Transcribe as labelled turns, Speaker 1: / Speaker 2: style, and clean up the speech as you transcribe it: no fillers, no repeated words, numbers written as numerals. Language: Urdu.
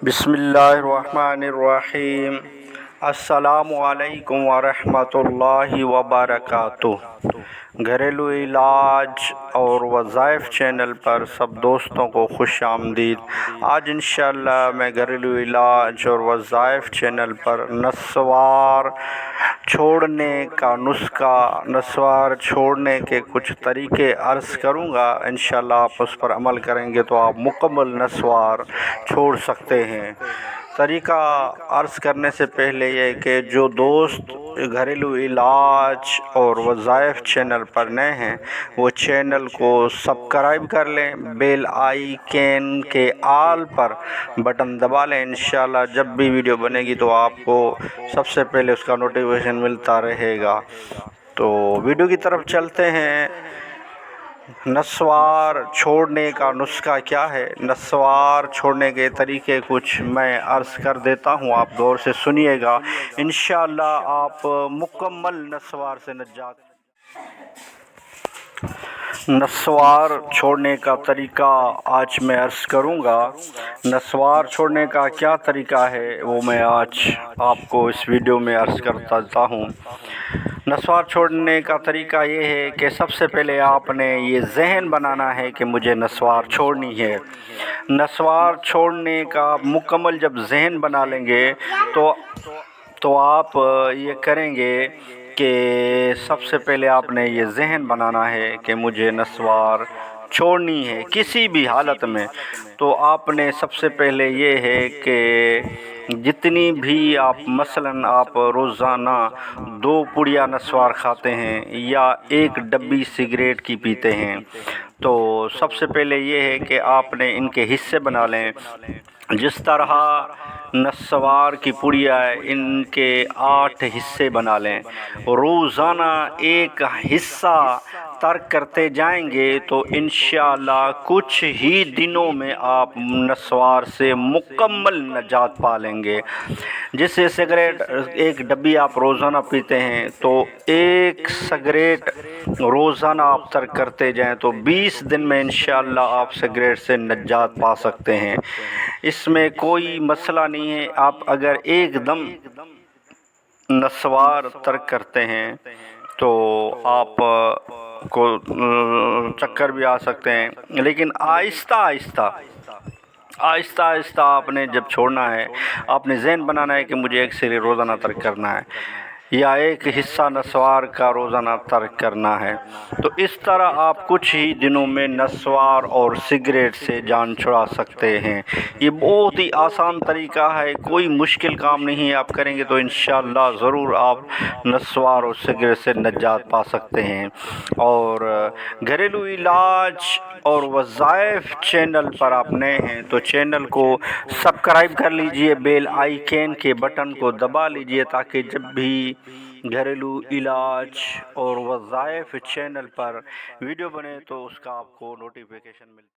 Speaker 1: بسم اللہ الرحمن الرحیم۔ السلام علیکم ورحمۃ اللہ وبرکاتہ۔ گھریلو علاج اور وظائف چینل پر سب دوستوں کو خوش آمدید۔ آج انشاءاللہ میں گھریلو علاج اور وظائف چینل پر نسوار چھوڑنے کا نسخہ، نسوار چھوڑنے کے کچھ طریقے عرض کروں گا۔ انشاءاللہ آپ اس پر عمل کریں گے تو آپ مکمل نسوار چھوڑ سکتے ہیں۔ طریقہ عرض کرنے سے پہلے یہ کہ جو دوست گھریلو علاج اور وظائف چینل پر نئے ہیں وہ چینل کو سبسکرائب کر لیں، بیل آئیکن کے آل پر بٹن دبا لیں۔ انشاءاللہ جب بھی ویڈیو بنے گی تو آپ کو سب سے پہلے اس کا نوٹیفیکیشن ملتا رہے گا۔ تو ویڈیو کی طرف چلتے ہیں۔ نسوار چھوڑنے کا نسخہ کیا ہے؟ نسوار چھوڑنے کے طریقے کچھ میں عرض کر دیتا ہوں، آپ غور سے سنیے گا، انشاءاللہ آپ مکمل نسوار سے نجات۔ نسوار چھوڑنے کا طریقہ آج میں عرض کروں گا۔ نسوار چھوڑنے کا کیا طریقہ ہے وہ میں آج آپ کو اس ویڈیو میں عرض کرتا ہوں۔ نسوار چھوڑنے کا طریقہ یہ ہے کہ سب سے پہلے آپ نے یہ ذہن بنانا ہے کہ مجھے نسوار چھوڑنی ہے۔ نسوار چھوڑنے کا مکمل جب ذہن بنا لیں گے تو آپ یہ کریں گے کہ سب سے پہلے آپ نے یہ ذہن بنانا ہے کہ مجھے نسوار چھوڑنی ہے کسی بھی حالت میں۔ تو آپ نے سب سے پہلے یہ ہے کہ جتنی بھی مثلاً آپ روزانہ 2 پڑیا نسوار کھاتے ہیں یا 1 ڈبی سگریٹ کی پیتے ہیں، تو سب سے پہلے یہ ہے کہ آپ نے ان کے حصے بنا لیں۔ جس طرح نسوار کی پڑیا ہے ان کے 8 حصے بنا لیں۔ روزانہ 1 حصہ ترک کرتے جائیں گے تو انشاءاللہ کچھ ہی دنوں میں آپ نسوار سے مکمل نجات پا لیں گے۔ جیسے سگریٹ 1 ڈبی آپ روزانہ پیتے ہیں تو 1 سگریٹ روزانہ آپ ترک کرتے جائیں تو 20 دن میں انشاءاللہ آپ سگریٹ سے نجات پا سکتے ہیں۔ اس میں کوئی مسئلہ نہیں ہے۔ آپ اگر ایک دم نسوار ترک کرتے ہیں تو آپ کو چکر بھی آ سکتے ہیں، لیکن آہستہ آہستہ آپ نے جب چھوڑنا ہے، آپ نے ذہن بنانا ہے کہ مجھے 1 سگریٹ روزانہ ترک کرنا ہے یا 1 حصہ نسوار کا روزانہ ترک کرنا ہے۔ تو اس طرح آپ کچھ ہی دنوں میں نسوار اور سگریٹ سے جان چھڑا سکتے ہیں۔ یہ بہت ہی آسان طریقہ ہے، کوئی مشکل کام نہیں ہے۔ آپ کریں گے تو انشاءاللہ ضرور آپ نسوار اور سگریٹ سے نجات پا سکتے ہیں۔ اور گھریلو علاج اور وظائف چینل پر آپ نئے ہیں تو چینل کو سبسکرائب کر لیجئے، بیل آئیکن کے بٹن کو دبا لیجئے تاکہ جب بھی گھریلو علاج اور وظائف چینل پر ویڈیو بنے تو اس کا آپ کو نوٹیفیکیشن ملے۔